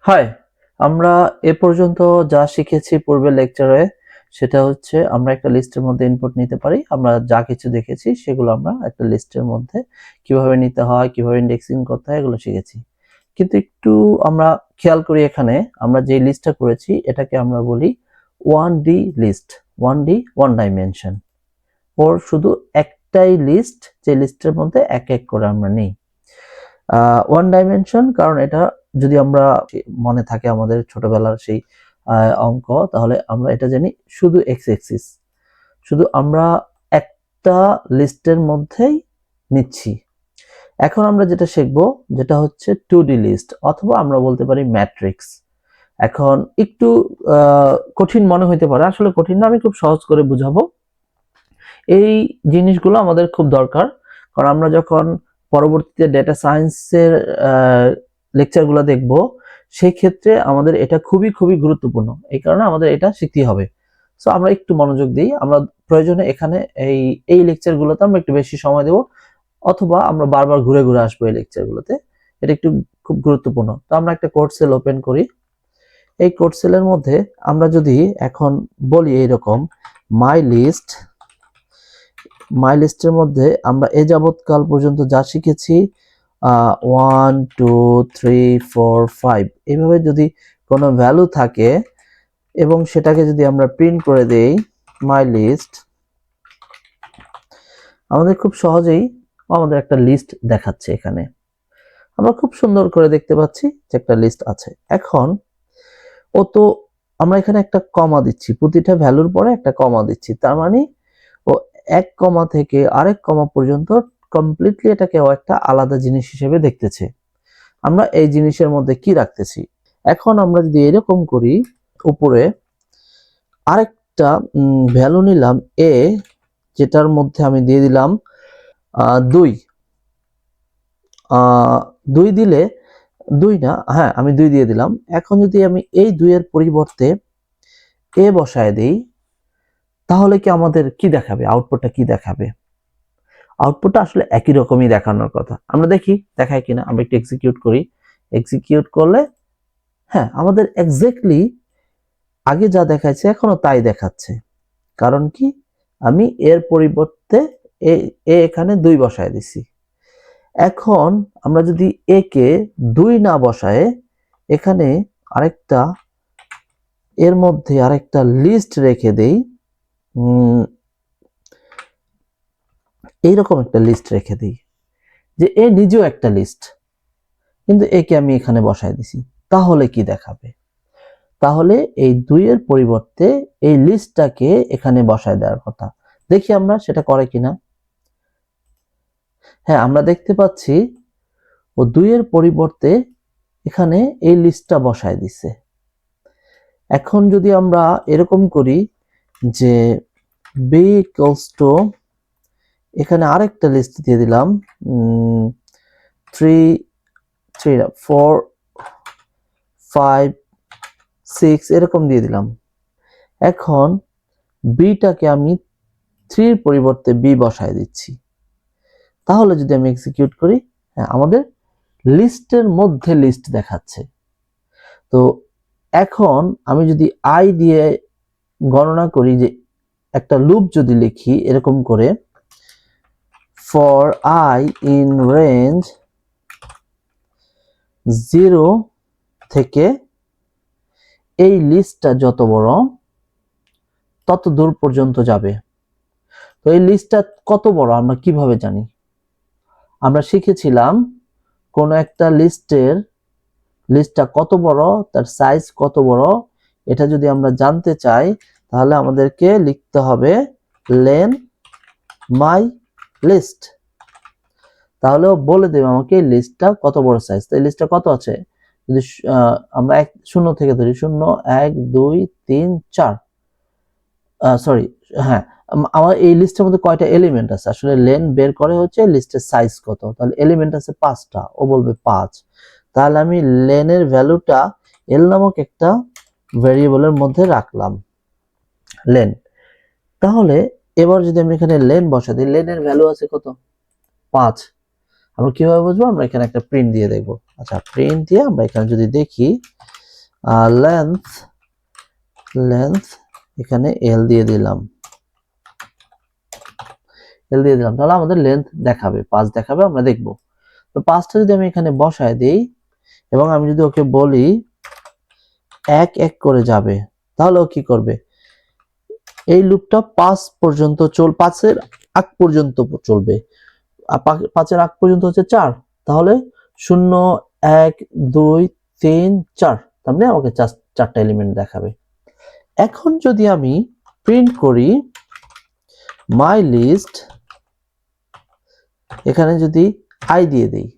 High, আমরা এ পর্যন্ত যা শিখেছি পূর্বের লেকচারে সেটা হচ্ছে আমরা একটা লিস্টের মধ্যে ইনপুট নিতে পারি। আমরা যা কিছু দেখেছি সেগুলো আমরা একটা লিস্টের মধ্যে কিভাবে নিতে হয়, কিভাবে ইন্ডেক্সিং করতে হয় এগুলো শিখেছি। কিন্তু একটু আমরা খেয়াল করি, এখানে আমরা যে লিস্টটা করেছি এটাকে আমরা বলি 1D list, 1D one dimension. ওর শুধু একটাই লিস্ট, যে লিস্টের মধ্যে এক এক করে আমরা নিই। ওয়ান ডাইমেনশন কারণ এটা যদি আমরা মনে থাকে আমাদের ছোটবেলার সেই অঙ্ক, তাহলে আমরা এটা জানি শুধু এক্স এক্সিস, শুধু আমরা একটা লিস্টের মধ্যেই নিচ্ছি। এখন আমরা যেটা শিখবো যেটা হচ্ছে 2D লিস্ট, অথবা আমরা বলতে পারি ম্যাট্রিক্স। এখন একটু কঠিন মনে হইতে পারে, আসলে কঠিন না, আমি খুব সহজ করে বুঝাবো। এই জিনিসগুলো আমাদের খুব দরকার, কারণ আমরা যখন পরবর্তীতে ডেটা সায়েন্সের লেকচারগুলো দেখব সেই ক্ষেত্রে আমাদের এটা খুবই খুবই গুরুত্বপূর্ণ। এই কারণে আমাদের এটা শিখতেই হবে। সো আমরা একটু মনোযোগ দিই, আমরা প্রয়োজনে এখানে এই লেকচারগুলোতে আমরা একটু বেশি সময় দেব, অথবা আমরা বারবার ঘুরে ঘুরে আসবো এই লেকচারগুলোতে। এটা একটু খুব গুরুত্বপূর্ণ। তো আমরা একটা কোড সেল ওপেন করি। এই কোড সেলের মধ্যে আমরা যদি এখন বলি এইরকম মাই লিস্টের মধ্যে আমরা এ যাবৎকাল পর্যন্ত যা শিখেছি 1 2 3 4 5 এইভাবে যদি কোনো ভ্যালু থাকে এবং সেটাকে যদি আমরা প্রিন্ট করে দেই মাই লিস্ট, আমাদের খুব সহজেই আমাদের একটা লিস্ট দেখাচ্ছে। এখানে আমরা খুব সুন্দর করে দেখতে পাচ্ছি যে একটা লিস্ট আছে। এখন তো আমরা এখানে একটা কমা দিচ্ছি, প্রতিটা ভ্যালুর পরে একটা কমা দিচ্ছি, তার মানে ও এক কমা থেকে আরেক কমা পর্যন্ত কমপ্লিটলি এটাকে একটা আলাদা জিনিস হিসেবে দেখতেছে। আমরা এই জিনিসের মধ্যে কি রাখতেছি। এখন আমরা যদি এরকম করি, উপরে আরেকটা ভ্যালু নিলাম এ, যেটার মধ্যে আমি দিয়ে দিলাম 2 2 দিলে 2 না, হ্যাঁ আমি 2 দিয়ে দিলাম। এখন যদি আমি এই 2 এর পরিবর্তে এ বসায় দেই, তাহলে কি আমাদের কি দেখাবে, আউটপুটটা কি দেখাবে? আউটপুটটা আসলে একই রকমই দেখানোর কথা। আমরা দেখি দেখায় কিনা, আমরা একটু এক্সিকিউট করি। এক্সিকিউট করলে হ্যাঁ, আমাদের এক্স্যাক্টলি আগে যা দেখাচ্ছে এখনো তাই দেখাচ্ছে। কারণ কি, আমি এর পরিবর্তে এখানে 2 বসায় দিছি। এখন আমরা যদি এ কে 2 না বসায় এখানে আরেকটা, এর মধ্যে আরেকটা লিস্ট রেখে দেই, এইরকম একটা লিস্ট রেখে দিই যে এ নিজেও একটা লিস্ট, কিন্তু একে আমি এখানে বসায় দিছি, তাহলে কি দেখাবে? তাহলে এই 2 এর পরিবর্তে এই লিস্টটাকে এখানে বসায় দেওয়ার কথা। দেখি আমরা সেটা করে কিনা। হ্যাঁ, আমরা দেখতে পাচ্ছি ও 2 এর পরিবর্তে এখানে এই লিস্টটা বসায় দিছে। এখন যদি আমরা এরকম করি যে b equals to এখানে আরেকটা লিস্ট দিয়ে দিলাম 3 4 5 6 এরকম দিয়ে দিলাম। এখন বিটাকে আমি 3 এর পরিবর্তে বি বসায় দিচ্ছি। তাহলে যদি আমি এক্সিকিউট করি, হ্যাঁ আমাদের লিস্টের মধ্যে লিস্ট দেখাচ্ছে। তো এখন আমি যদি আই দিয়ে গণনা করি, যে একটা লুপ যদি লিখি এরকম করে, ফর আই ইন রেঞ্জ 0 থেকে এই লিস্টটা যত বড় তত দূর পর্যন্ত যাবে। তো এই লিস্টটা কত বড় আমরা কিভাবে জানি? আমরা শিখেছিলাম কোন একটা লিস্টটা কত বড়, তার সাইজ কত বড়, এটা যদি আমরা জানতে চাই তাহলে আমাদেরকে লিখতে হবে লেন মাই লিস্ট। তাহলে বলে দেবে আমাকে এই লিস্টটা কত বড় সাইজ। তো এই লিস্টটা কত আছে, যদি আমরা 0 থেকে ধরি, 0 1 2 3 4, সরি হ্যাঁ, আমার এই লিস্টের মধ্যে কয়টা এলিমেন্ট আছে, আসলে লেন বের করে হচ্ছে লিস্টের সাইজ কত। তাহলে এলিমেন্ট আছে 5টা, ও বলবে 5। তাহলে আমি লেনের ভ্যালুটা এল নামক একটা ভেরিয়েবলের মধ্যে রাখলাম, লেন। তাহলে এবার যদি আমি এখানে লেন বসা দিই, লেনের ভ্যালু আছে কত, 5। আমরা কিভাবে বুঝবো, আমরা এখানে একটা প্রিন্ট দিয়ে দেখবো। আচ্ছা, প্রিন্ট দিয়ে আমরা এখানে যদি দেখি লেন্থ লেন্থ এখানে এল দিয়ে দিলাম, তাহলে আমাদের লেন্থ দেখাবে, 5 দেখাবে, আমরা দেখব। তো 5টা যদি আমি এখানে বসায় দেই এবং আমি যদি ওকে বলি এক এক করে যাবে, তাহলে ও কি করবে, এই লুপটা 5 পর্যন্ত 5-এর আগ পর্যন্ত চলবে। 5-এর আগ পর্যন্ত হচ্ছে 4, তাহলে 0 1 2 3 4, তার মানে আমাকে 4টা এলিমেন্ট দেখাবে। এখন যদি আমি প্রিন্ট করি মাই লিস্ট, এখানে যদি আই দিয়ে দেই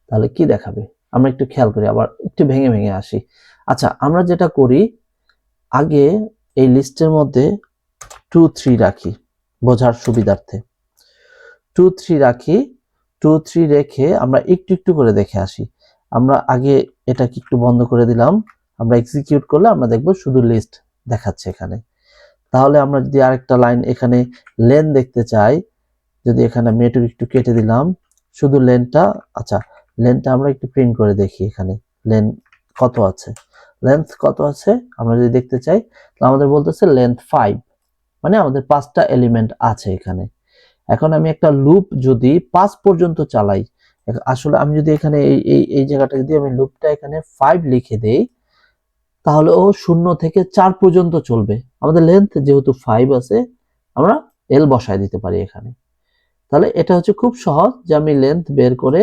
তাহলে কি দেখাবে, আমরা একটু খেয়াল করি, আবার একটু ভেঙে ভেঙে আসি। আচ্ছা, আমরা যেটা করি আগে এই লিস্টের মধ্যে 2 3 রাখি বোঝার সুবিধার্থে, 2 3 রাখি, 2 3 রেখে আমরা একটু একটু করে দেখে আসি। আমরা আগে এটাকে একটু বন্ধ করে দিলাম, আমরা এক্সিকিউট করলে আমরা দেখব শুধু লিস্ট দেখাচ্ছে এখানে। তাহলে আমরা যদি আরেকটা লাইন এখানে লেন দেখতে চাই, যদি এখানে আমি একটু কেটে দিলাম শুধু লেনটা, আচ্ছা লেনটা আমরা একটু প্রিন্ট করে দেখি, এখানে লেন কত আছে, লেন্থ কত আছে আমরা যদি দেখতে চাই, তাহলে আমাদের বলতেছে লেন্থ 5, মানে আমাদের 5টা এলিমেন্ট আছে এখানে। এখন আমি একটা লুপ যদি 5 পর্যন্ত চালাই, আসলে আমি যদি এখানে এই জায়গাটা যদি আমি লুপটা এখানে 5 লিখে দেই, তাহলে ও 0 থেকে 4 পর্যন্ত চলবে। আমাদের লেন্থ যেহেতু 5 আছে, আমরা এল বসায় দিতে পারি এখানে। তাহলে এটা হচ্ছে খুব সহজ যে আমি লেন্থ বের করে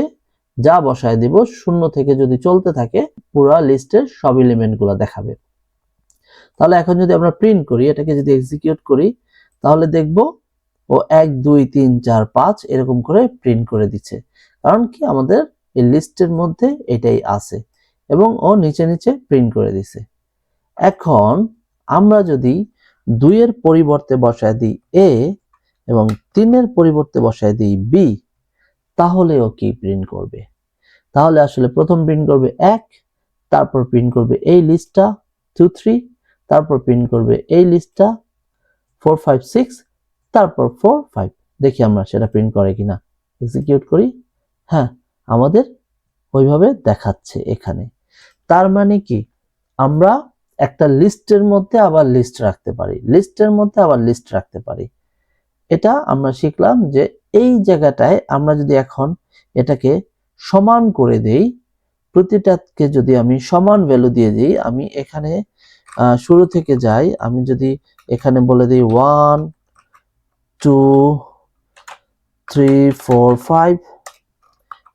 যা বসায় দিব, 0 থেকে যদি চলতে থাকে পুরো লিস্টের সব এলিমেন্ট গুলো দেখাবে। তাহলে এখন যদি আমরা প্রিন্ট করি, এটাকে যদি এক্সিকিউট করি, তাহলে দেখব ও 1 2 3 4 5 এরকম করে প্রিন্ট করে দিচ্ছে, কারণ কি আমাদের এই লিস্টের মধ্যে এটাই আছে এবং ও নিচে নিচে প্রিন্ট করে দিছে। এখন আমরা যদি 2 এর পরিবর্তে বসায় দিই এ এবং 3 এর পরিবর্তে বসায় দিই বি, তাহলে ও কি প্রিন্ট করবে, তাহলে আসলে প্রথম প্রিন্ট করবে 1, তারপর প্রিন্ট করবে এই লিস্টটা 2 3, তারপর প্রিন্ট করবে এই লিস্টটা 4 5 6, তারপর 4 5। দেখি আমরা সেটা প্রিন্ট করে কিনা, এক্সিকিউট করি, হ্যাঁ আমাদের ওইভাবে দেখাচ্ছে এখানে। তার মানে কি, আমরা একটা লিস্টের মধ্যে আবার লিস্ট রাখতে পারি, লিস্টের মধ্যে আবার লিস্ট রাখতে পারি। এটা আমরা শিখলাম যে এই জায়গাটায় আমরা যদি এখন এটাকে সমান করে দেই, প্রতিটাকে যদি আমি সমান ভ্যালু দিয়ে দিই, আমি এখানে শুরু থেকে যাই, আমি যদি এখানে বলে দিই 1 2 3 4 5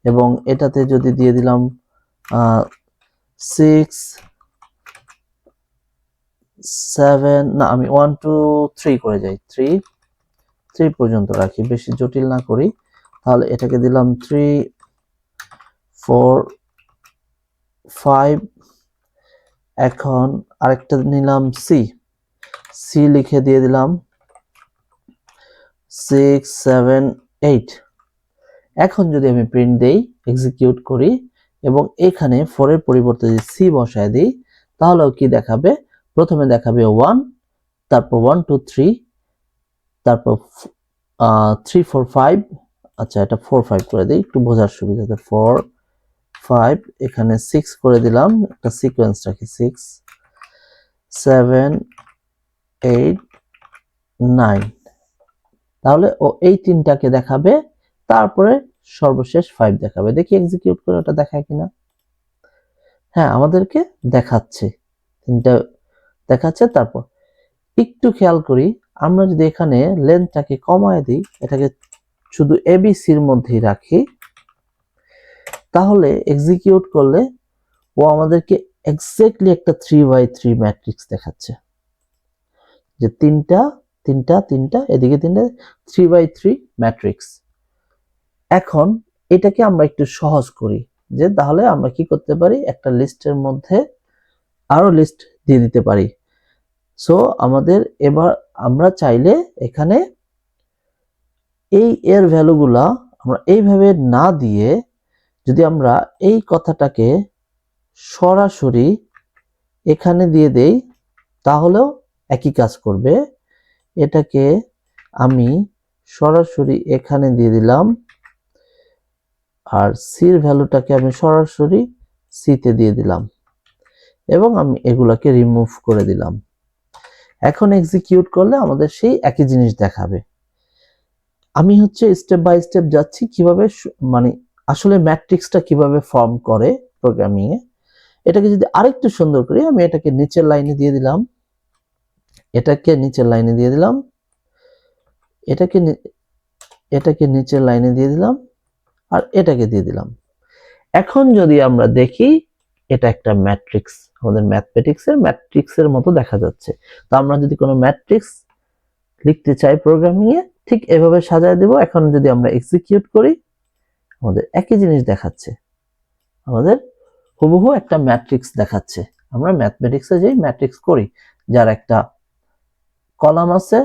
এবং এটাতে যদি দিয়ে দিলাম 6 7, না আমি 1 2 3 করে যাই, 3 পর্যন্ত রাখি, বেশি জটিল না করি। তাহলে এটাকে দিলাম 3 4 5, এখন আরেকটা নিলাম সি লিখে দিয়ে দিলাম 6 7 8। এখন যদি আমি প্রিন্ট দেই, এক্সিকিউট করি এবং এখানে 4 এর পরিবর্তে যদি সি বসায় দিই, তাহলেও কি দেখাবে, প্রথমে দেখাবে 1, তারপর 1 2 3, তারপর 3 4 5, আচ্ছা এটা 4 5 করে দিই একটু বোঝার সুবিধাতে, 4 5, এখানে 6 করে দিলাম, একটা সিকোয়েন্স রাখি 6 7 8 9, তাহলে ও এই তিনটাকে দেখাবে, তারপরে সর্বশেষ 5 দেখাবে। দেখি এক্সিকিউট করে ওটা দেখায় কিনা, হ্যাঁ আমাদেরকে দেখাচ্ছে, তিনটা দেখাচ্ছে। তারপর একটু খেয়াল করি, আমরা যদি এখানে লেন্থটাকে কমায় দিই, এটাকে শুধু এবিসির মধ্যেই রাখি, তাহলে এক্সিকিউট করলে ও আমাদেরকে এক্স্যাক্টলি একটা 3x3 ম্যাট্রিক্স দেখাচ্ছে, যে তিনটা তিনটা তিনটা এদিকে তিনটা 3x3 ম্যাট্রিক্স। এখন এটাকে আমরা একটু সহজ করি, যে তাহলে আমরা কি করতে পারি, একটা লিস্টের মধ্যে আরো লিস্ট দিয়ে দিতে পারি। সো আমাদের এবার আমরা চাইলে এখানে এই এর ভ্যালুগুলা আমরা এইভাবে না দিয়ে, যদি আমরা এই কথাটাকে সরাসরি এখানে দিয়ে দেই, তাহলেও একই কাজ করবে। এটাকে আমি সরাসরি এখানে দিয়ে দিলাম, আর সির ভ্যালুটাকে আমি সরাসরি সিতে দিয়ে দিলাম। এবং আমি এগুলাকে রিমুভ করে দিলাম। এখন এক্সিকিউট করলে আমাদের সেই একই জিনিস দেখাবে। আমি হচ্ছে স্টেপ বাই স্টেপ যাচ্ছি কিভাবে মানে আসলে ম্যাট্রিক্সটা কিভাবে ফর্ম করে প্রোগ্রামিং এ। এটাকে যদি আরেকটু সুন্দর করি, আমি এটাকে নিচের লাইনে দিয়ে দিলাম, এটাকে নিচের লাইনে দিয়ে দিলাম, এটাকে নিচের লাইনে দিয়ে দিলাম, আর এটাকে দিয়ে দিলাম। এখন যদি আমরা দেখি এটা একটা ম্যাট্রিক্স, আমাদের ম্যাট্রিক্সের মতো দেখা যাচ্ছে। তো আমরা যদি কোনো ম্যাট্রিক্স লিখতে চাই প্রোগ্রামিং এ, ঠিক এভাবে সাজায় দেব। এখন যদি আমরা এক্সিকিউট করি, আমাদের একই জিনিস দেখাচ্ছে, আমাদের হুবহু একটা ম্যাট্রিক্স দেখাচ্ছে। আমরা ম্যাথমেটিক্সে যেই ম্যাট্রিক্স করি, যার একটা কলাম আছে,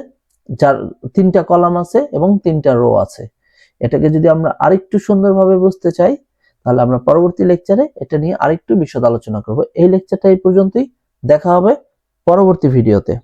যার 3টা কলাম আছে এবং 3টা রো আছে। এটাকে যদি আমরা আরেকটু সুন্দরভাবে বুঝতে চাই, তাহলে আমরা পরবর্তী লেকচারে এটা নিয়ে আরেকটু বিশদ আলোচনা করব। এই লেকচারটা এই পর্যন্তই, দেখা হবে পরবর্তী ভিডিওতে।